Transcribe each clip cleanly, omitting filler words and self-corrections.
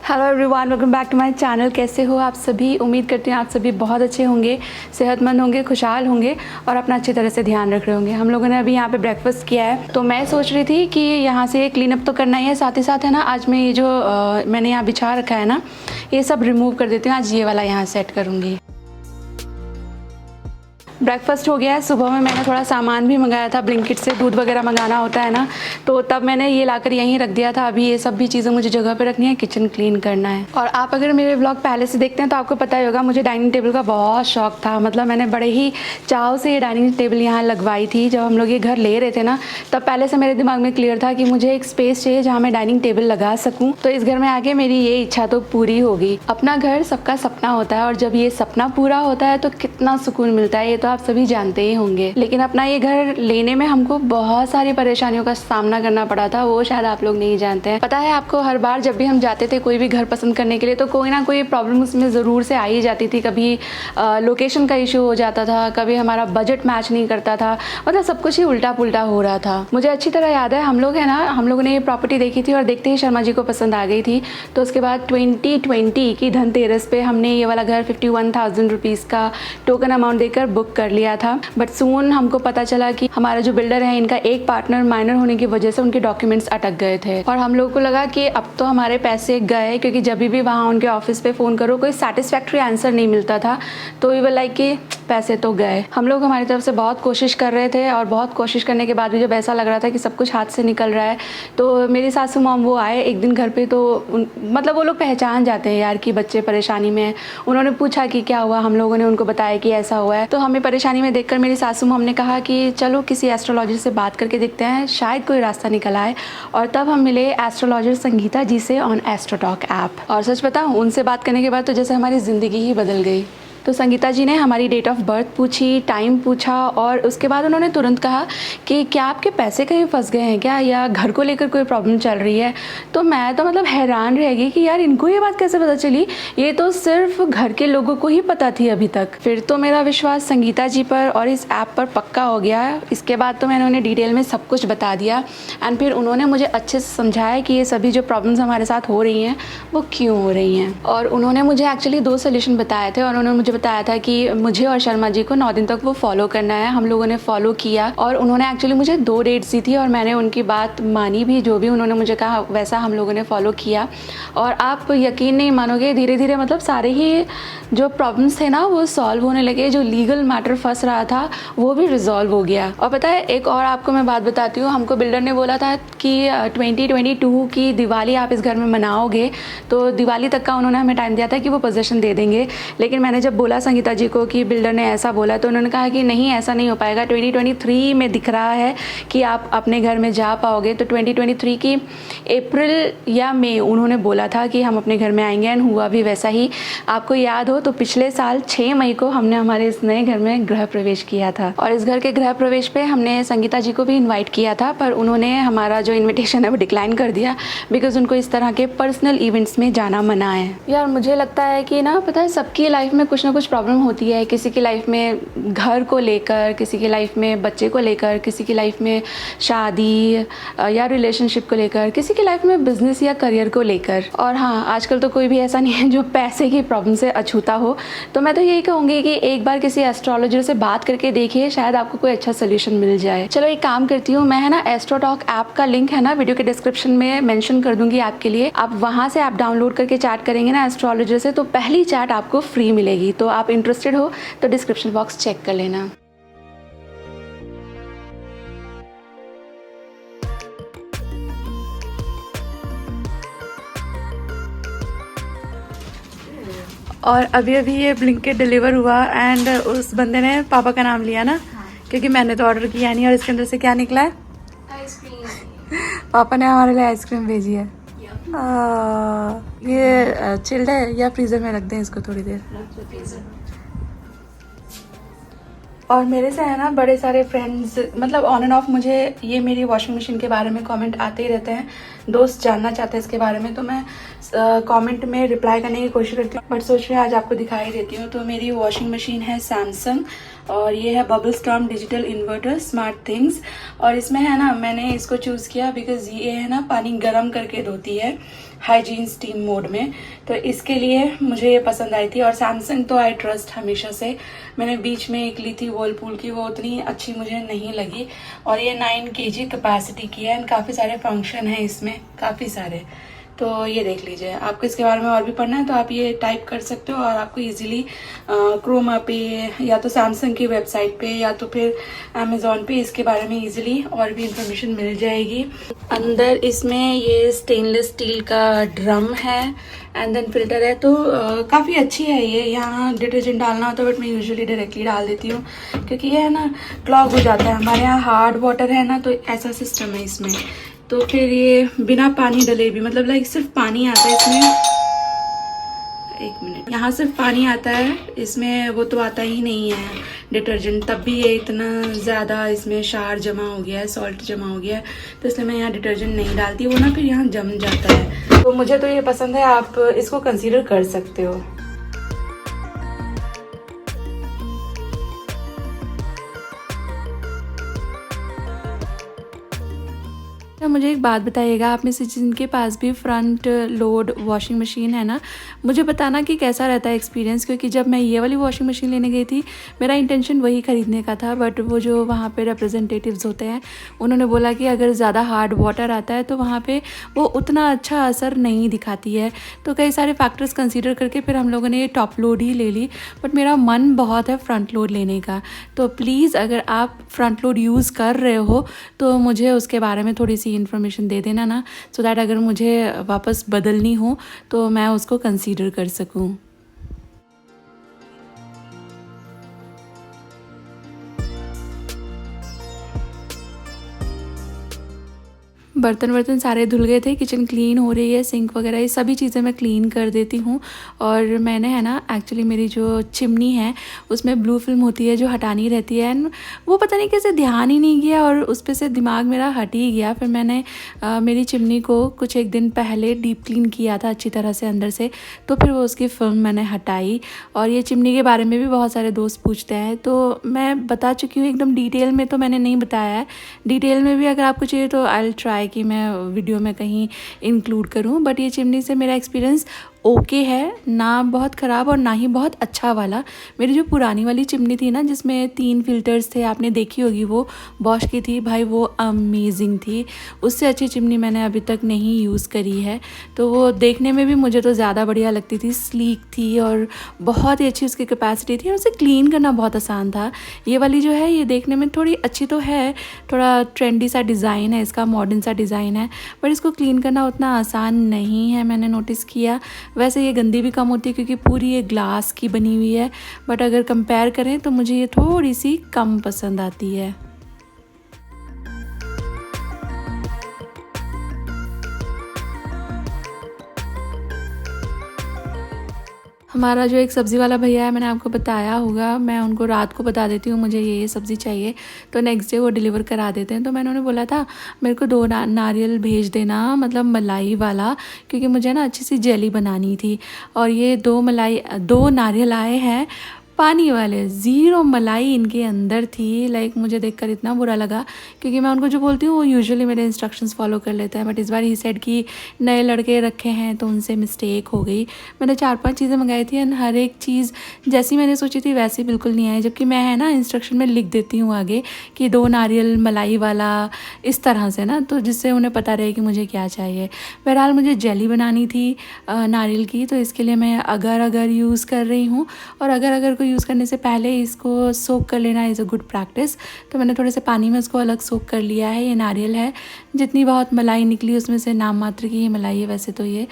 Hello everyone, welcome back to my channel. कैसे हो आप सभी? उम्मीद करती हूँ आप सभी बहुत अच्छे होंगे, सेहतमंद होंगे, खुशहाल होंगे और अपना अच्छी तरह से ध्यान रख रहे होंगे। हम लोगों ने अभी यहाँ पे ब्रेकफास्ट किया है, तो मैं सोच रही थी कि यहाँ से क्लीन अप तो करना ही है, साथ ही साथ है ना आज मैं ये जो मैंने यहाँ बिछा रखा है ना, ये सब रिमूव कर देती हूँ। आज ये वाला यहाँ सेट करूँगी। ब्रेकफास्ट हो गया है। सुबह में मैंने थोड़ा सामान भी मंगाया था, ब्लिंकिट से दूध वगैरह मंगाना होता है ना, तो तब मैंने ये लाकर यहीं रख दिया था। अभी ये सब भी चीज़ें मुझे जगह पे रखनी है, किचन क्लीन करना है। और आप अगर मेरे व्लॉग पहले से देखते हैं तो आपको पता ही होगा मुझे डाइनिंग टेबल का बहुत शौक था। मतलब मैंने बड़े ही चाव से ये डाइनिंग टेबल यहाँ लगवाई थी। जब हम लोग ये घर ले रहे थे ना, तब पहले से मेरे दिमाग में क्लियर था कि मुझे एक स्पेस चाहिए जहाँ मैं डाइनिंग टेबल लगा सकूँ। तो इस घर में आके मेरी ये इच्छा तो पूरी हो गई। अपना घर सबका सपना होता है, और जब ये सपना पूरा होता है तो कितना सुकून मिलता है, ये तो आप सभी जानते होंगे। लेकिन अपना ये घर लेने में हमको बहुत सारी परेशानियों का सामना करना पड़ा था, वो शायद आप लोग नहीं जानते हैं। पता है आपको, हर बार जब भी हम जाते थे कोई भी घर पसंद करने के लिए, तो कोई ना कोई प्रॉब्लम उसमें ज़रूर से आ ही जाती थी। कभी लोकेशन का इशू हो जाता था, कभी हमारा बजट मैच नहीं करता था, मतलब सब कुछ ही उल्टा पुल्टा हो रहा था। मुझे अच्छी तरह याद है, हम लोगों ने ये प्रॉपर्टी देखी थी और देखते ही शर्मा जी को पसंद आ गई थी। तो उसके बाद 2020 की धनतेरस पे हमने ये वाला घर 51,000 रुपीज़ का टोकन अमाउंट देकर बुक कर लिया था। बट सून हमको पता चला कि हमारा जो बिल्डर है, इनका एक पार्टनर माइनर होने की वजह से उनके डॉक्यूमेंट्स अटक गए थे। और हम लोगों को लगा कि अब तो हमारे पैसे गए, क्योंकि जब भी वहाँ उनके ऑफिस पे फ़ोन करो कोई सेटिस्फैक्ट्री आंसर नहीं मिलता था। तो वी वर लाइक कि पैसे तो गए। हम लोग हमारी तरफ से बहुत कोशिश कर रहे थे, और बहुत कोशिश करने के बाद भी जब ऐसा लग रहा था कि सब कुछ हाथ से निकल रहा है, तो मेरी सासू मॉम वो आए एक दिन घर पे। तो मतलब वो लोग पहचान जाते हैं यार कि बच्चे परेशानी में हैं। उन्होंने पूछा कि क्या हुआ, हम लोगों ने उनको बताया कि ऐसा हुआ है। तो हमें परेशानी में देखकर मेरी सासू मॉम ने कहा कि चलो किसी एस्ट्रोलॉजर से बात करके देखते हैं, शायद कोई रास्ता निकल आए। और तब हम मिले एस्ट्रोलॉजर संगीता जी से ऑन एस्ट्रोटॉक ऐप। और सच बताऊं, उनसे बात करने के बाद तो जैसे हमारी ज़िंदगी ही बदल गई। तो संगीता जी ने हमारी डेट ऑफ बर्थ पूछी, टाइम पूछा, और उसके बाद उन्होंने तुरंत कहा कि क्या आपके पैसे कहीं फंस गए हैं क्या, या घर को लेकर कोई प्रॉब्लम चल रही है। तो मैं तो मतलब हैरान रह गई कि यार इनको ये बात कैसे पता चली, ये तो सिर्फ घर के लोगों को ही पता थी अभी तक। फिर तो मेरा विश्वास संगीता जी पर और इस ऐप पर पक्का हो गया। इसके बाद तो मैंने उन्हें डिटेल में सब कुछ बता दिया, एंड फिर उन्होंने मुझे अच्छे से समझाया कि ये सभी जो प्रॉब्लम्स हमारे साथ हो रही हैं वो क्यों हो रही हैं। और उन्होंने मुझे एक्चुअली 2 सोल्यूशन बताए थे, और उन्होंने मुझे बताया था कि मुझे और शर्मा जी को 9 दिन तक वो फॉलो करना है। हम लोगों ने फॉलो किया, और उन्होंने एक्चुअली मुझे 2 डेट्स दी थी, और मैंने उनकी बात मानी भी। जो भी उन्होंने मुझे कहा वैसा हम लोगों ने फॉलो किया। और आप यकीन नहीं मानोगे, धीरे धीरे मतलब सारे ही जो प्रॉब्लम्स थे ना वो सॉल्व होने लगे। जो लीगल मैटर फंस रहा था वो भी रिजॉल्व हो गया। और पता है, एक और आपको मैं बात बताती हूँ। हमको बिल्डर ने बोला था कि 2022 की दिवाली आप इस घर में मनाओगे, तो दिवाली तक का उन्होंने हमें टाइम दिया था कि वो पोजीशन दे देंगे। लेकिन मैंने जब बोला संगीता जी को कि बिल्डर ने ऐसा बोला, तो उन्होंने कहा कि नहीं, ऐसा नहीं हो पाएगा। 2023 में दिख रहा है कि आप अपने घर में जा पाओगे। तो 2023 की अप्रैल या मई उन्होंने बोला था कि हम अपने घर में आएंगे, एंड हुआ भी वैसा ही। आपको याद हो तो पिछले साल 6 मई को हमने हमारे इस नए घर में गृह प्रवेश किया था। और इस घर के गृह प्रवेश पे हमने संगीता जी को भी इन्वाइट किया था, पर उन्होंने हमारा जो इन्विटेशन है वो डिक्लाइन कर दिया, बिकॉज उनको इस तरह के पर्सनल इवेंट्स में जाना मना है। यार मुझे लगता है कि ना, पता है, सबकी लाइफ में कुछ ना कुछ प्रॉब्लम होती है। किसी की लाइफ में घर को लेकर, किसी की लाइफ में बच्चे को लेकर, किसी की लाइफ में शादी या रिलेशनशिप को लेकर, किसी की लाइफ में बिजनेस या करियर को लेकर। और हाँ, आजकल तो कोई भी ऐसा नहीं है जो पैसे की प्रॉब्लम से अछूता हो। तो मैं तो यही कहूँगी कि एक बार किसी एस्ट्रोलॉजर से बात करके देखिए, शायद आपको कोई अच्छा सोल्यूशन मिल जाए। चलो एक काम करती हूँ, मैं है ना एस्ट्रोटॉक ऐप का लिंक है ना वीडियो के डिस्क्रिप्शन में मेंशन कर दूंगी आपके लिए। आप वहाँ से ऐप डाउनलोड करके चैट करेंगे ना एस्ट्रोलॉजर से, तो पहली चैट आपको फ्री मिलेगी। तो आप इंटरेस्टेड हो तो डिस्क्रिप्शन बॉक्स चेक कर लेना। और अभी अभी ये ब्लिंकिट डिलीवर हुआ, एंड उस बंदे ने पापा का नाम लिया ना, क्योंकि मैंने तो ऑर्डर किया नहीं। और इसके अंदर से क्या निकला है? आइसक्रीम। पापा ने हमारे लिए आइसक्रीम भेजी है। ये चिल्ड है या फ्रीजर में रख दें इसको थोड़ी देर? और मेरे से है ना बड़े सारे फ्रेंड्स, मतलब ऑन एंड ऑफ मुझे ये मेरी वॉशिंग मशीन के बारे में कमेंट आते ही रहते हैं। दोस्त जानना चाहते हैं इसके बारे में, तो मैं कमेंट में रिप्लाई करने की कोशिश करती हूँ, बट सोच रही हूँ आज आपको दिखाई देती हूँ। तो मेरी वॉशिंग मशीन है सैमसंग, और ये है bubble storm digital inverter smart things. और इसमें है ना, मैंने इसको चूज़ किया बिकॉज़ ये है ना पानी गर्म करके धोती है हाइजीन स्टीम मोड में, तो इसके लिए मुझे ये पसंद आई थी। और सैमसंग तो आई ट्रस्ट हमेशा से। मैंने बीच में एक ली थी वर्लपूल की, वो उतनी अच्छी मुझे नहीं लगी। और ये 9 kg कैपेसिटी की है एंड काफ़ी सारे फंक्शन हैं इसमें, काफ़ी सारे। तो ये देख लीजिए, आपको इसके बारे में और भी पढ़ना है तो आप ये टाइप कर सकते हो और आपको इजीली क्रोमा पे या तो सैमसंग की वेबसाइट पे या तो फिर अमेज़ॉन पे इसके बारे में इजीली और भी इंफॉर्मेशन मिल जाएगी। अंदर इसमें ये स्टेनलेस स्टील का ड्रम है एंड देन फिल्टर है, तो काफ़ी अच्छी है ये। यहाँ डिटर्जेंट डालना होता है बट मैं यूजुअली डायरेक्टली डाल देती हूँ क्योंकि ये है ना क्लॉग हो जाता है। हमारे यहाँ हार्ड वाटर है ना, तो ऐसा सिस्टम है इसमें। तो फिर ये बिना पानी डले भी, मतलब लाइक सिर्फ पानी आता है इसमें। एक मिनट, यहाँ सिर्फ पानी आता है इसमें, वो तो आता ही नहीं है डिटर्जेंट। तब भी ये इतना ज़्यादा इसमें क्षार जमा हो गया है, सॉल्ट जमा हो गया है, तो इसलिए मैं यहाँ डिटर्जेंट नहीं डालती, वो ना फिर यहाँ जम जाता है। तो मुझे तो ये पसंद है, आप इसको कंसीडर कर सकते हो। तो मुझे एक बात बताइएगा, आप में से जिनके पास भी फ्रंट लोड वॉशिंग मशीन है ना, मुझे बताना कि कैसा रहता है एक्सपीरियंस। क्योंकि जब मैं ये वाली वॉशिंग मशीन लेने गई थी, मेरा इंटेंशन वही ख़रीदने का था, बट वो जो वहाँ पे रिप्रेजेंटेटिव्स होते हैं उन्होंने बोला कि अगर ज़्यादा हार्ड वाटर आता है तो वहाँ पे वो उतना अच्छा असर नहीं दिखाती है। तो कई सारे फैक्टर्स कंसिडर करके फिर हम लोगों ने ये टॉप लोड ही ले ली, बट मेरा मन बहुत है फ्रंट लोड लेने का। तो प्लीज़ अगर आप फ्रंट लोड यूज़ कर रहे हो तो मुझे उसके बारे में थोड़ी सी इन्फॉर्मेशन दे देना ना, सो दैट अगर मुझे वापस बदलनी हो तो मैं उसको कंसीडर कर सकूं। बर्तन वर्तन सारे धुल गए थे, किचन क्लीन हो रही है, सिंक वगैरह ये सभी चीज़ें मैं क्लीन कर देती हूँ। और मैंने है ना एक्चुअली मेरी जो चिमनी है उसमें ब्लू फिल्म होती है जो हटानी रहती है, एंड वो पता नहीं कैसे ध्यान ही नहीं गया और उस पर से दिमाग मेरा हट ही गया। फिर मैंने मेरी चिमनी को कुछ एक दिन पहले डीप क्लीन किया था अच्छी तरह से अंदर से, तो फिर वो उसकी फिल्म मैंने हटाई। और ये चिमनी के बारे में भी बहुत सारे दोस्त पूछते हैं, तो मैं बता चुकी हूँ एकदम डिटेल में, तो मैंने नहीं बताया है। डिटेल में भी अगर आपको चाहिए तो आई विल ट्राई कि मैं वीडियो में कहीं इंक्लूड करूं। बट ये चिमनी से मेरा एक्सपीरियंस ओके है, ना बहुत ख़राब और ना ही बहुत अच्छा वाला। मेरी जो पुरानी वाली चिमनी थी ना जिसमें 3 फिल्टर्स थे, आपने देखी होगी, वो बॉश की थी भाई, वो अमेजिंग थी। उससे अच्छी चिमनी मैंने अभी तक नहीं यूज़ करी है। तो वो देखने में भी मुझे तो ज़्यादा बढ़िया लगती थी, स्लीक थी और बहुत ही अच्छी उसकी कैपेसिटी थी और उसे क्लीन करना बहुत आसान था। ये वाली जो है ये देखने में थोड़ी अच्छी तो है, थोड़ा ट्रेंडी सा डिज़ाइन है इसका, मॉडर्न सा डिज़ाइन है, बट इसको क्लीन करना उतना आसान नहीं है, मैंने नोटिस किया। वैसे ये गंदी भी कम होती है क्योंकि पूरी ये ग्लास की बनी हुई है, बट अगर कंपेयर करें तो मुझे ये थोड़ी सी कम पसंद आती है। हमारा जो एक सब्ज़ी वाला भैया है, मैंने आपको बताया होगा, मैं उनको रात को बता देती हूँ मुझे ये सब्ज़ी चाहिए, तो नेक्स्ट डे वो डिलीवर करा देते हैं। तो मैंने उन्हें बोला था मेरे को 2 नारियल भेज देना, मतलब मलाई वाला, क्योंकि मुझे ना अच्छी सी जेली बनानी थी। और ये 2 नारियल आए हैं पानी वाले, ज़ीरो मलाई इनके अंदर थी। लाइक मुझे देखकर इतना बुरा लगा क्योंकि मैं उनको जो बोलती हूँ वो यूजुअली मेरे इंस्ट्रक्शंस फॉलो कर लेता है, बट इस बार ही सेड कि नए लड़के रखे हैं तो उनसे मिस्टेक हो गई। मैंने 4-5 चीज़ें मंगाई थी एंड हर एक चीज़ जैसी मैंने सोची थी वैसी बिल्कुल नहीं आई, जबकि मैं है ना इंस्ट्रक्शन में लिख देती हूँ आगे कि 2 नारियल मलाई वाला, इस तरह से ना, तो जिससे उन्हें पता रहे कि मुझे क्या चाहिए। बहरहाल मुझे जेली बनानी थी नारियल की, तो इसके लिए मैं अगर यूज़ कर रही हूँ। और अगर को यूज़ करने से पहले इसको सोक कर लेना इज़ अ गुड प्रैक्टिस। तो मैंने थोड़े से पानी में इसको अलग सोक कर लिया है। ये नारियल है, जितनी बहुत मलाई निकली उसमें से नाम मात्र की ही मलाई है वैसे तो ये,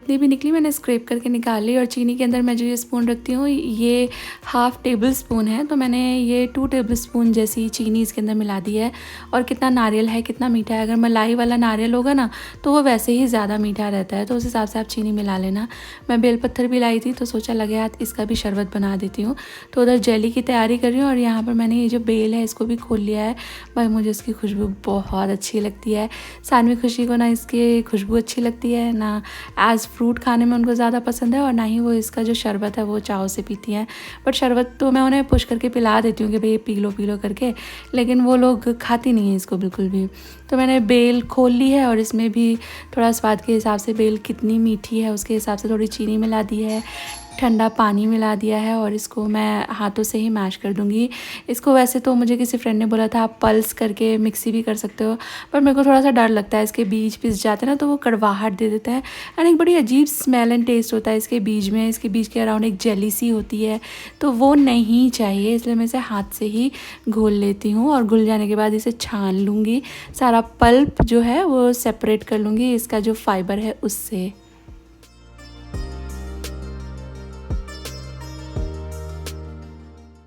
जितनी भी निकली मैंने स्क्रैप करके निकाल ली। और चीनी के अंदर मैं जो ये स्पून रखती हूँ ये 1/2 टेबल स्पून है, तो मैंने ये 2 टेबल स्पून जैसी चीनी इसके अंदर मिला दी है। और कितना नारियल है, कितना मीठा है, अगर मलाई वाला नारियल होगा ना तो वो वैसे ही ज़्यादा मीठा रहता है, तो उस हिसाब से आप चीनी मिला लेना। मैं बेलपत्थर भी लाई थी तो सोचा लगे हाथ इसका भी शरबत बना देती हूँ। तो उधर जेली की तैयारी कर रही हूँ और यहाँ पर मैंने ये जो बेल है इसको भी खोल लिया है। भाई मुझे इसकी खुशबू बहुत अच्छी लगती है। सानवी खुशी को ना इसकी खुशबू अच्छी लगती है ना एज़ फ्रूट खाने में उनको ज़्यादा पसंद है और ना ही वो इसका जो शरबत है वो चाव से पीती हैं। बट शरबत तो मैं उन्हें पुश करके पिला देती हूँ कि भाई पी लो करके, लेकिन वो लोग खाती नहीं है इसको बिल्कुल भी। तो मैंने बेल खोल ली है और इसमें भी थोड़ा स्वाद के हिसाब से बेल कितनी मीठी है उसके हिसाब से थोड़ी चीनी मिला दी है, ठंडा पानी मिला दिया है और इसको मैं हाथों से ही मैश कर दूँगी। इसको वैसे तो मुझे किसी फ्रेंड ने बोला था आप पल्स करके मिक्सी भी कर सकते हो, पर मेरे को थोड़ा सा डर लगता है, इसके बीज पिस जाते हैं ना तो वो कड़वाहट दे देता है एंड एक बड़ी अजीब स्मेल एंड टेस्ट होता है इसके बीज में। इसके बीज के अराउंड एक जेली सी होती है, तो वो नहीं चाहिए, इसलिए मैं इसे हाथ से ही घोल लेती हूँ और घुल जाने के बाद इसे छान लूँगी। सारा पल्प जो है वो सेपरेट कर लूँगी इसका जो फाइबर है उससे।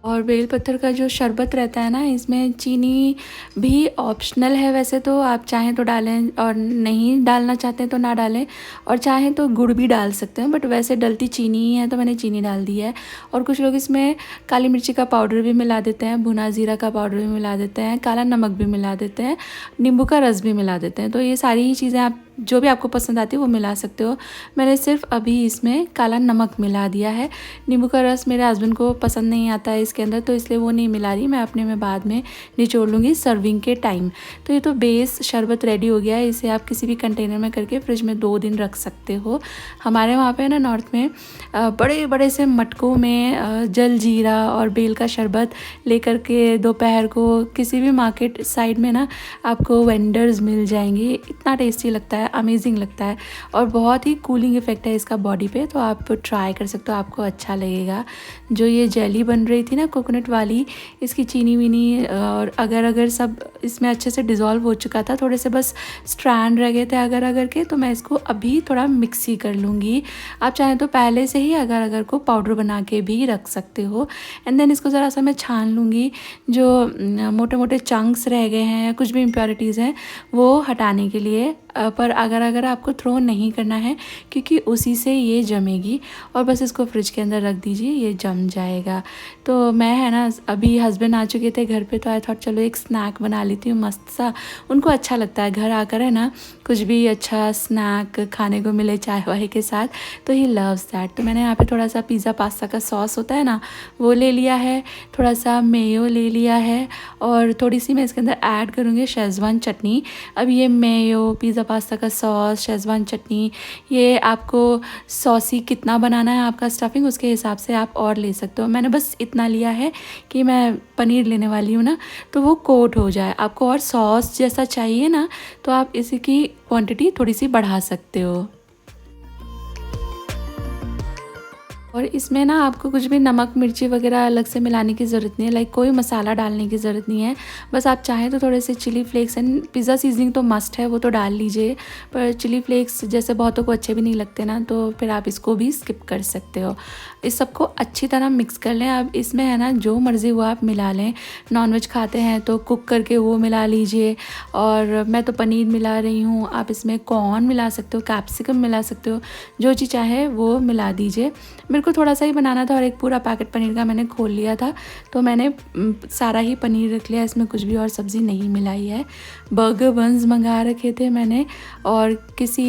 और बेल पत्थर का जो शरबत रहता है ना, इसमें चीनी भी ऑप्शनल है, वैसे तो आप चाहें तो डालें और नहीं डालना चाहते हैं तो ना डालें, और चाहें तो गुड़ भी डाल सकते हैं, बट वैसे डलती चीनी ही है तो मैंने चीनी डाल दी है। और कुछ लोग इसमें काली मिर्ची का पाउडर भी मिला देते हैं, भुना ज़ीरा का पाउडर भी मिला देते हैं, काला नमक भी मिला देते हैं, नींबू का रस भी मिला देते हैं। तो ये सारी ही चीज़ें आप जो भी आपको पसंद आती है वो मिला सकते हो। मैंने सिर्फ अभी इसमें काला नमक मिला दिया है। नींबू का रस मेरे हस्बैंड को पसंद नहीं आता है इसके अंदर, तो इसलिए वो नहीं मिला रही, मैं अपने में बाद में निचोड़ लूँगी सर्विंग के टाइम। तो ये तो बेस शरबत रेडी हो गया है। इसे आप किसी भी कंटेनर में करके फ्रिज में 2 दिन रख सकते हो। हमारे वहाँ पे ना नॉर्थ में बड़े बड़े से मटकों में जल जीरा और बेल का शरबत लेकर के दोपहर को किसी भी मार्केट साइड में ना आपको वेंडर्स मिल जाएंगे। इतना टेस्टी लगता है, अमेजिंग लगता है और बहुत ही कूलिंग इफेक्ट है इसका बॉडी पे, तो आप ट्राई कर सकते हो, आपको अच्छा लगेगा। जो ये जेली बन रही थी ना कोकोनट वाली, इसकी चीनी वीनी और अगर सब इसमें अच्छे से डिज़ोल्व हो चुका था, थोड़े से बस स्ट्रैंड रह गए थे अगर के, तो मैं इसको अभी थोड़ा मिक्सी कर लूँगी। आप चाहें तो पहले से ही अगर को पाउडर बना के भी रख सकते हो। एंड देन इसको ज़रा सा मैं छान लूँगी, जो मोटे मोटे चंक्स रह गए हैं या कुछ भी इम्प्योरिटीज़ हैं वो हटाने के लिए। पर अगर आपको थ्रो नहीं करना है क्योंकि उसी से ये जमेगी, और बस इसको फ्रिज के अंदर रख दीजिए, ये जम जाएगा। तो मैं है ना अभी हस्बैंड आ चुके थे घर पे, तो आई थॉट चलो एक स्नैक बना लेती हूँ मस्त सा। उनको अच्छा लगता है घर आकर है ना कुछ भी अच्छा स्नैक खाने को मिले चाय वाय के साथ, तो ही लव्स दैट। तो मैंने यहाँ पे थोड़ा सा पिज़्ज़ा पास्ता का सॉस होता है ना वो ले लिया है, थोड़ा सा मेयो ले लिया है और थोड़ी सी मैं इसके अंदर ऐड करूँगी शेज़वान चटनी। अब ये मेयो, पिज़्ज़ा पास्ता का सॉस, शेज़वान चटनी, ये आपको सॉसी कितना बनाना है आपका स्टफिंग उसके हिसाब से आप और ले सकते हो। मैंने बस इतना लिया है कि मैं पनीर लेने वाली हूँ ना, तो वो कोट हो जाए। आपको और सॉस जैसा चाहिए ना तो आप इसकी क्वांटिटी थोड़ी सी बढ़ा सकते हो। और इसमें ना आपको कुछ भी नमक मिर्ची वगैरह अलग से मिलाने की ज़रूरत नहीं है, लाइक कोई मसाला डालने की ज़रूरत नहीं है। बस आप चाहें तो थोड़े से chilli flakes and pizza seasoning तो मस्ट है, वो तो डाल लीजिए, पर चिली फ्लेक्स जैसे बहुतों को अच्छे भी नहीं लगते ना, तो फिर आप इसको भी स्किप कर सकते हो। इस सबको अच्छी तरह मिक्स कर लें। अब इसमें है ना जो मर्ज़ी वो आप मिला लें। नॉनवेज खाते हैं तो कुक करके वो मिला लीजिए, और मैं तो पनीर मिला रही हूँ, आप इसमें कॉर्न मिला सकते हो, कैप्सिकम मिला सकते हो, जो चीज़ चाहे वो मिला दीजिए। मेरे को थोड़ा सा ही बनाना था और एक पूरा पैकेट पनीर का मैंने खोल लिया था, तो मैंने सारा ही पनीर रख लिया, इसमें कुछ भी और सब्ज़ी नहीं मिलाई है। बर्गर बन्स मंगा रखे थे मैंने, और किसी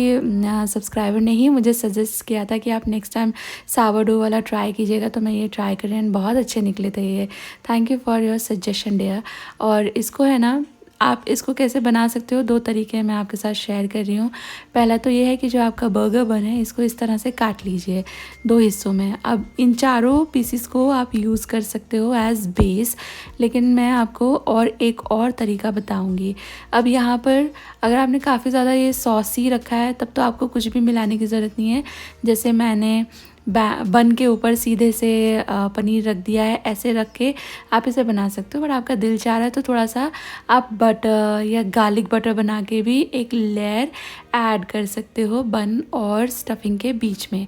सब्सक्राइबर ने ही मुझे सजेस्ट किया था कि आप नेक्स्ट टाइम सावरडो वाला ट्राई कीजिएगा, तो मैं ये ट्राई करी एंड बहुत अच्छे निकले थे ये। Thank you for your suggestion dear. और इसको है ना आप इसको कैसे बना सकते हो, 2 तरीके मैं आपके साथ शेयर कर रही हूँ। पहला तो ये है कि जो आपका बर्गर बन है इसको इस तरह से काट लीजिए 2 हिस्सों में। अब इन चारों पीसीस को आप यूज़ कर सकते हो एज बेस, लेकिन मैं आपको और एक और तरीका बताऊँगी। अब यहाँ पर अगर आपने काफ़ी ज़्यादा ये सॉसी रखा है तब तो आपको कुछ भी मिलाने की ज़रूरत नहीं है। जैसे मैंने बन के ऊपर सीधे से पनीर रख दिया है, ऐसे रख के आप इसे बना सकते हो। बट आपका दिल चाह रहा है तो थोड़ा सा आप बटर या गार्लिक बटर बना के भी एक लेयर ऐड कर सकते हो बन और स्टफिंग के बीच में।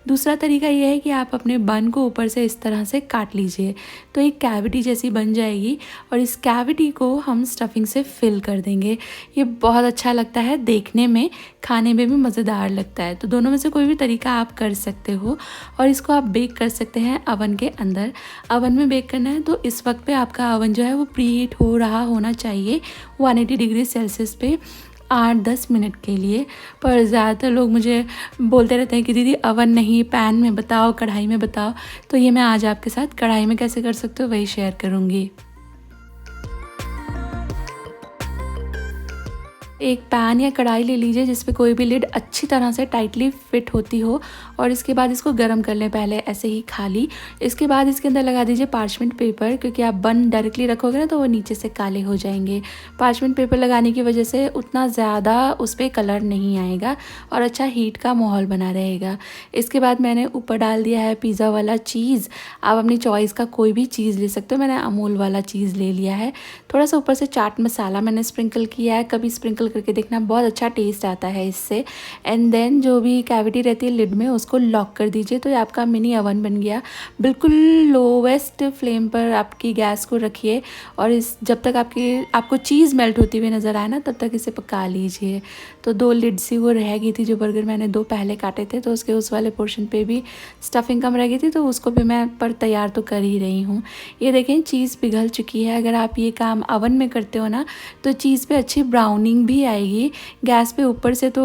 दूसरा तरीका ये है कि आप अपने बन को ऊपर से इस तरह से काट लीजिए, तो एक कैविटी जैसी बन जाएगी, और इस कैविटी को हम स्टफिंग से फिल कर देंगे। ये बहुत अच्छा लगता है देखने में, खाने में भी मज़ेदार लगता है। तो दोनों में से कोई भी तरीका आप कर सकते हो, और इसको आप बेक कर सकते हैं अवन के अंदर। अवन में बेक करना है तो इस वक्त पे आपका अवन जो है वो प्री हीट हो रहा होना चाहिए 180 डिग्री सेल्सियस पे। 8-10 मिनट के लिए। पर ज़्यादातर लोग मुझे बोलते रहते हैं कि दीदी अवन नहीं, पैन में बताओ, कढ़ाई में बताओ। तो ये मैं आज आपके साथ कढ़ाई में कैसे कर सकते हो वही शेयर करूँगी। एक पैन या कढ़ाई ले लीजिए जिस पे कोई भी लिड अच्छी तरह से टाइटली फिट होती हो, और इसके बाद इसको गर्म कर लें पहले ऐसे ही खाली। इसके बाद इसके अंदर लगा दीजिए पार्चमेंट पेपर, क्योंकि आप बन डायरेक्टली रखोगे ना तो वो नीचे से काले हो जाएंगे। पार्चमेंट पेपर लगाने की वजह से उतना ज़्यादा उस पर कलर नहीं आएगा और अच्छा हीट का माहौल बना रहेगा। इसके बाद मैंने ऊपर डाल दिया है पिज़्ज़ा वाला चीज़। आप अपनी चॉइस का कोई भी चीज़ ले सकते हो, मैंने अमूल वाला चीज़ ले लिया है। थोड़ा सा ऊपर से चाट मसाला मैंने स्प्रिंकल किया है, कभी स्प्रिंकल करके देखना, बहुत अच्छा टेस्ट आता है इससे। एंड देन जो भी कैविटी रहती है लिड में उसको लॉक कर दीजिए। तो ये आपका मिनी अवन बन गया। बिल्कुल लोवेस्ट फ्लेम पर आपकी गैस को रखिए और इस जब तक आपको चीज़ मेल्ट होती हुई नज़र आए ना तब तक इसे पका लीजिए। तो 2 लिड सी वो रह गई थी, जो बर्गर मैंने 2 पहले काटे थे तो उसके उस वाले पोर्शन पे भी स्टफिंग कम रह गई थी, तो उसको भी मैं पर तैयार तो कर ही रही हूँ। ये देखें चीज़ पिघल चुकी है। अगर आप ये काम अवन में करते हो ना तो चीज़ पे अच्छी ब्राउनिंग भी आएगी। गैस पे ऊपर से तो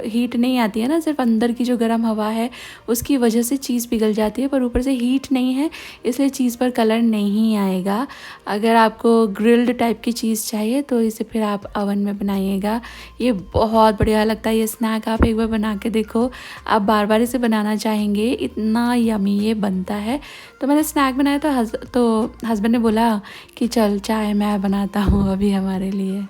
हीट नहीं आती है ना, सिर्फ अंदर की जो गर्म हवा है उसकी वजह से चीज़ पिघल जाती है, पर ऊपर से हीट नहीं है इसलिए चीज़ पर कलर नहीं आएगा। अगर आपको ग्रिल्ड टाइप की चीज़ चाहिए तो इसे फिर आप अवन में बनाइएगा। ये बहुत बढ़िया लगता है। ये स्नैक आप एक बार बना के देखो, आप बार बार इसे बनाना चाहेंगे, इतना यमी ये बनता है। तो मैंने स्नैक बनाया तो हस्बैंड ने बोला कि चल चाय मैं बनाता हूँ अभी हमारे लिए।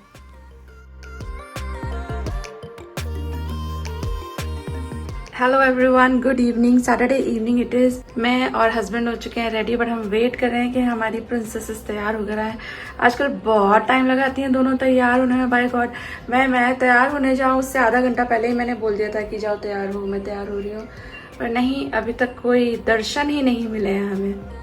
Hello everyone, good evening, Saturday evening it is. मैं और हस्बैंड हो चुके हैं रेडी, बट हम वेट कर रहे हैं कि हमारी प्रिंसेसेस तैयार हो गया है। आजकल बहुत टाइम लगाती हैं दोनों तैयार होने में। बाय गॉड, मैं तैयार होने जाऊँ उससे आधा घंटा पहले ही मैंने बोल दिया था कि जाओ तैयार हो, मैं तैयार हो रही हूँ, पर नहीं, अभी तक कोई दर्शन ही नहीं मिले हैं हमें।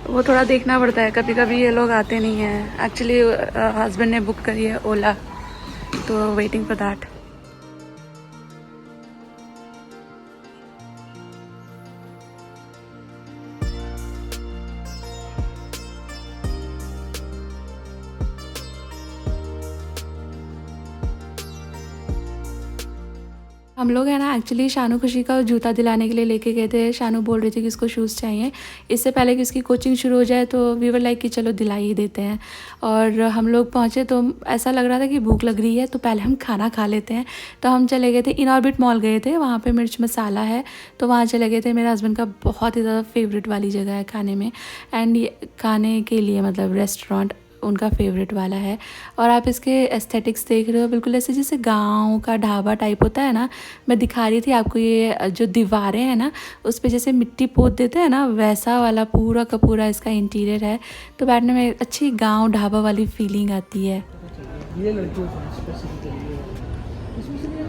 वो थोड़ा देखना पड़ता है, कभी कभी ये लोग आते नहीं हैं। एक्चुअली हस्बैंड ने बुक करी है ओला, तो वेटिंग फॉर दैट। हम लोग है ना एक्चुअली शानू खुशी का जूता दिलाने के लिए लेके गए थे। शानू बोल रही थी कि उसको शूज़ चाहिए, इससे पहले कि उसकी कोचिंग शुरू हो जाए, तो वी वर लाइक कि चलो दिला ही देते हैं। और हम लोग पहुँचे तो ऐसा लग रहा था कि भूख लग रही है तो पहले हम खाना खा लेते हैं। तो हम चले गए थे, इन ऑर्बिट मॉल गए थे, वहाँ पर मिर्च मसाला है तो वहाँ चले गए थे। मेरे हस्बैंड का बहुत ही ज़्यादा फेवरेट वाली जगह है खाने में, एंड खाने के लिए मतलब रेस्टोरेंट उनका फेवरेट वाला है। और आप इसके एस्थेटिक्स देख रहे हो, बिल्कुल ऐसे जैसे गांव का ढाबा टाइप होता है ना। मैं दिखा रही थी आपको, ये जो दीवारें हैं ना उस पे जैसे मिट्टी पोत देते हैं ना, वैसा वाला पूरा का पूरा इसका इंटीरियर है। तो बैठने में अच्छी गांव ढाबा वाली फीलिंग आती है।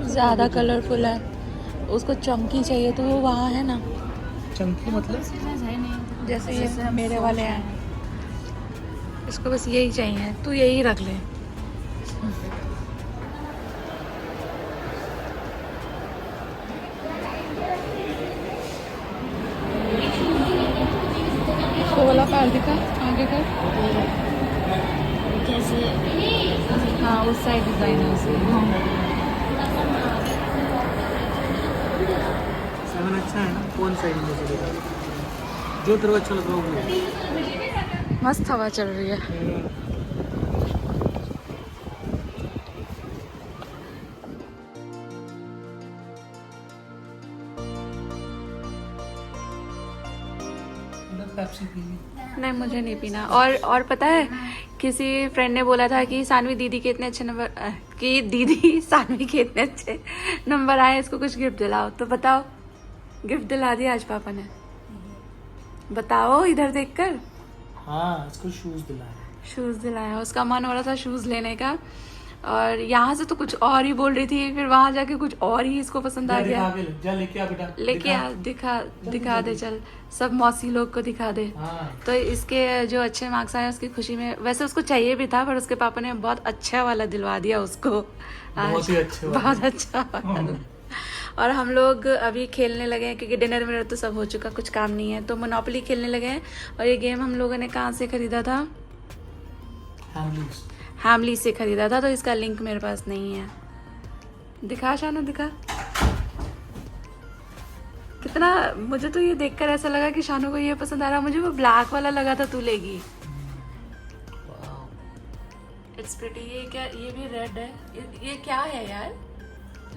ज़्यादा कलरफुल है, उसको चमकी चाहिए तो वो वहाँ है ना। चमकी मतलब जैसे ये मेरे वाले हैं, इसको बस यही चाहिए, तू यही रख ले। इसको वाला पैर दिखा आगे का कैसे, हाँ उस साइड डिजाइन है उसे। 7 अच्छा है ना, कौन साइड में से देखा जो तेरे को अच्छा लग रहा हो। मस्त हवा चल रही है। नहीं मुझे नहीं पीना। और पता है, किसी फ्रेंड ने बोला था कि सानवी दीदी के इतने अच्छे नंबर कि दीदी सानवी के इतने अच्छे नंबर आए, इसको कुछ गिफ्ट दिलाओ। तो बताओ, गिफ्ट दिला दिया आज पापा ने? बताओ इधर देखकर। हाँ, इसको शूज दिलाया। शूज़ दिलाया, उसका मन हो रहा था शूज़ लेने का, और यहाँ से तो कुछ और ही बोल रही थी, फिर वहाँ जाके कुछ और ही इसको पसंद आ गया। जा लेके आ बेटा, लेके आ, दिखा दे, चल सब मौसी लोग को दिखा दे। हाँ। तो इसके जो अच्छे मार्क्स आए उसकी खुशी में, वैसे उसको चाहिए भी था पर उसके पापा ने बहुत अच्छा वाला दिलवा दिया उसको। बहुत ही अच्छे वाला। बहुत अच्छा वाला। और हम लोग अभी खेलने लगे हैं क्योंकि डिनर मेरा तो सब हो चुका, कुछ काम नहीं है, तो मोनोपोली खेलने लगे हैं। और ये गेम हम लोगों ने कहाँ से ख़रीदा था? हैमली से ख़रीदा था, तो इसका लिंक मेरे पास नहीं है। दिखा शानू, दिखा। कितना, मुझे तो ये देखकर ऐसा लगा कि शानू को ये पसंद आ रहा, मुझे वो ब्लैक वाला लगा था तू लेगी। It's pretty. ये क्या, ये भी रेड है, ये क्या है यार?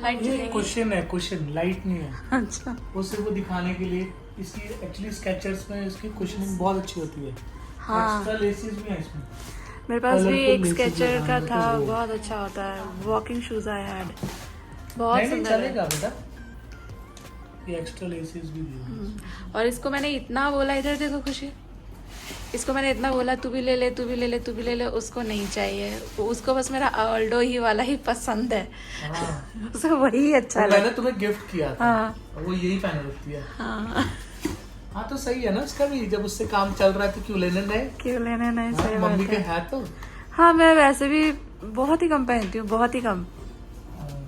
लाइट ये कुशन है, कुशन, लाइट नहीं है। अच्छा, वो सिर्फ दिखाने के लिए। इसकी एक्चुअली स्केचर्स में इसकी कुशनिंग बहुत अच्छी होती है। हाँ, एक्स्ट्रा लेसेस भी हैं इसमें। मेरे पास भी Colourful एक laces स्केचर का लगाने था, तो वो- बहुत अच्छा होता है। वॉकिंग शूज आई हैड, बहुत नहीं सुंदर है। चलेगा बेटा, ये एक्स्ट्रा लेसेस भी दिए। और इसको मैंने इतना बोला, इधर देखो खुशी, इसको मैंने इतना बोला तू भी ले ले, तू भी ले ले, तू भी ले ले, उसको नहीं चाहिए। उसको बस मेरा ऑल्डो ही वाला ही पसंद है। हाँ। उसको वही अच्छा मैंने लगा। तुम्हें गिफ्ट किया था। हाँ और वो यही पहन रखती है। हाँ, हाँ तो सही है ना, उसका भी जब उससे काम चल रहा है तो क्यों लेने नए। क्यों लेने नहीं, हाँ, सही बात मम्मी के है। है तो। हाँ, मैं वैसे भी बहुत ही कम पहनती हूँ, बहुत ही कम,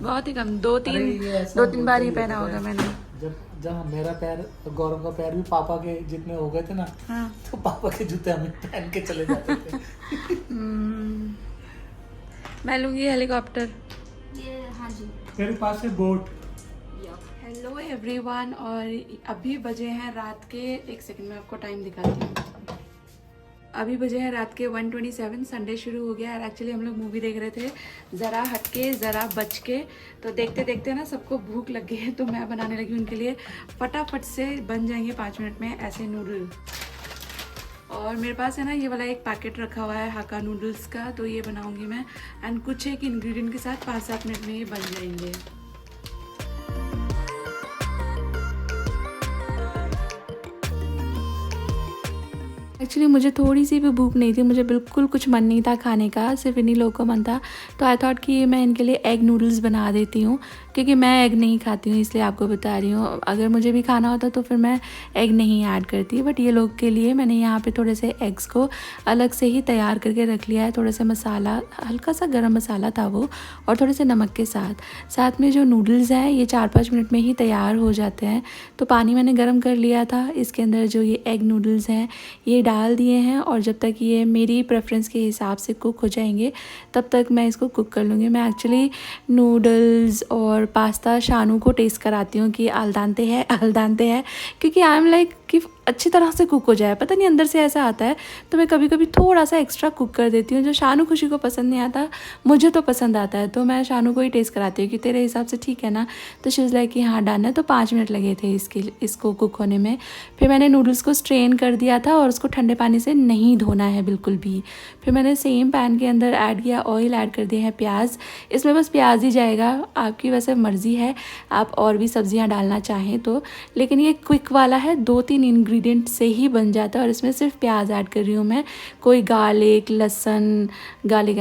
बहुत ही कम, दो अरे ये ऐसा तीन बार ही बोलते पहना होगा हैं। मैंने। जब मेरा पैर, गौरव का पैर भी पापा के जितने हो गए थे ना, हाँ। तो पापा के जूते हमें पहन के चले जाते थे। मैं लूंगी हेलीकॉप्टर। ये हाँ जी। मेरे पास है बोट। हेलो एवरीवन, और अभी बजे हैं रात के, एक सेकंड में आपको टाइम दिखाती हूँ। अभी बजे हैं रात के 1:27, संडे शुरू हो गया है। एक्चुअली हम लोग मूवी देख रहे थे, ज़रा हटके ज़रा बच के, तो देखते देखते ना सबको भूख लग गई है, तो मैं बनाने लगी उनके लिए। फटाफट से बन जाएंगे 5 मिनट में ऐसे नूडल। और मेरे पास है ना ये वाला एक पैकेट रखा हुआ है हाका नूडल्स का, तो ये बनाऊंगी मैं, एंड कुछ एक इंग्रेडिएंट के साथ 5-7 मिनट में ये बन जाएंगे। एक्चुअली मुझे थोड़ी सी भी भूख नहीं थी, मुझे बिल्कुल कुछ मन नहीं था खाने का, सिर्फ इन्हीं लोगों को मन था, तो आई थॉट कि मैं इनके लिए एग नूडल्स बना देती हूँ, क्योंकि मैं एग नहीं खाती हूँ, इसलिए आपको बता रही हूँ। अगर मुझे भी खाना होता तो फिर मैं एग नहीं ऐड करती, बट ये लोग के लिए मैंने यहाँ पे थोड़े से एग्स को अलग से ही तैयार करके रख लिया है। थोड़ा सा मसाला, हल्का सा गरम मसाला था वो, और थोड़े से नमक के साथ में जो नूडल्स हैं ये 4-5 मिनट में ही तैयार हो जाते हैं। तो पानी मैंने गर्म कर लिया था, इसके अंदर जो ये एग नूडल्स हैं ये डाल दिए हैं, और जब तक ये मेरी प्रेफरेंस के हिसाब से कुक हो जाएंगे तब तक मैं इसको कुक कर लूँगी। मैं एक्चुअली नूडल्स और पास्ता शानू को टेस्ट कराती हूँ कि अल दांते है, क्योंकि आई एम लाइक कि अच्छी तरह से कुक हो जाए, पता नहीं अंदर से ऐसा आता है, तो मैं कभी कभी थोड़ा सा एक्स्ट्रा कुक कर देती हूँ। जो शानू खुशी को पसंद नहीं आता, मुझे तो पसंद आता है, तो मैं शानू को ही टेस्ट कराती हूँ कि तेरे हिसाब से ठीक है ना, तो शी इज़ लाइक कि हाँ डन है। तो 5 मिनट लगे थे इसको कुक होने में। फिर मैंने नूडल्स को स्ट्रेन कर दिया था, और उसको ठंडे पानी से नहीं धोना है बिल्कुल भी। फिर मैंने सेम पैन के अंदर ऐड किया ऑयल, ऐड कर दिए हैं प्याज, इसमें बस प्याज ही जाएगा, आपकी वैसे मर्ज़ी है आप और भी सब्जियाँ डालना चाहें तो, लेकिन ये क्विक वाला है, 2-3 इंग्रेडिएंट से ही बन जाता है, और इसमें सिर्फ प्याज ऐड कर रही हूँ मैं। कोई गार्लिक एंड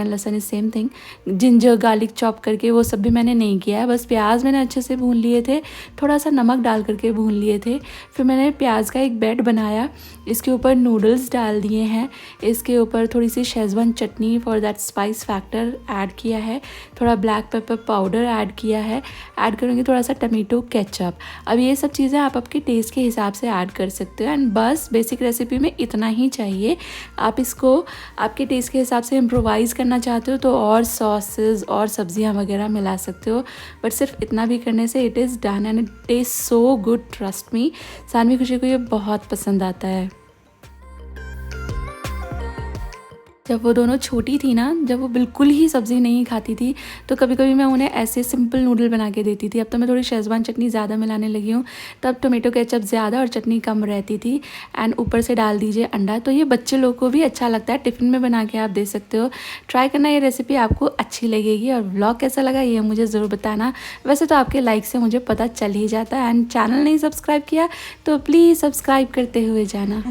लहसन is same thing, ginger garlic chop करके वो सब भी मैंने नहीं किया है, बस प्याज मैंने अच्छे से भून लिए थे, थोड़ा सा नमक डाल करके भून लिए थे। फिर मैंने प्याज का एक बेड बनाया, इसके ऊपर नूडल्स डाल दिए हैं, इसके ऊपर थोड़ी सी schezwan chutney for that spice factor add किया है, थोड़ा ब्लैक पेपर पाउडर ऐड किया है, ऐड करूँगी थोड़ा सा टमेटो केचप। अब ये सब चीज़ें आप आपके टेस्ट के हिसाब से ऐड कर सकते हो, एंड बस बेसिक रेसिपी में इतना ही चाहिए। आप इसको आपके टेस्ट के हिसाब से इम्प्रोवाइज़ करना चाहते हो तो और सॉसेस और सब्जियां वगैरह मिला सकते हो, बट सिर्फ इतना भी करने से it is done and it taste so good, trust me. Saanvi Khushi को ये बहुत पसंद आता है। जब वो दोनों छोटी थी ना, जब वो बिल्कुल ही सब्ज़ी नहीं खाती थी, तो कभी कभी मैं उन्हें ऐसे सिंपल नूडल बना के देती थी। अब तो मैं थोड़ी शेजवान चटनी ज़्यादा मिलाने लगी हूँ, तब टोमेटो केचप ज़्यादा और चटनी कम रहती थी, एंड ऊपर से डाल दीजिए अंडा, तो ये बच्चे लोग को भी अच्छा लगता है, टिफ़िन में बना के आप दे सकते हो। ट्राई करना, ये रेसिपी आपको अच्छी लगेगी। और व्लॉग कैसा लगा ये मुझे ज़रूर बताना, वैसे तो आपके लाइक से मुझे पता चल ही जाता है, एंड चैनल नहीं सब्सक्राइब किया तो प्लीज़ सब्सक्राइब करते हुए जाना।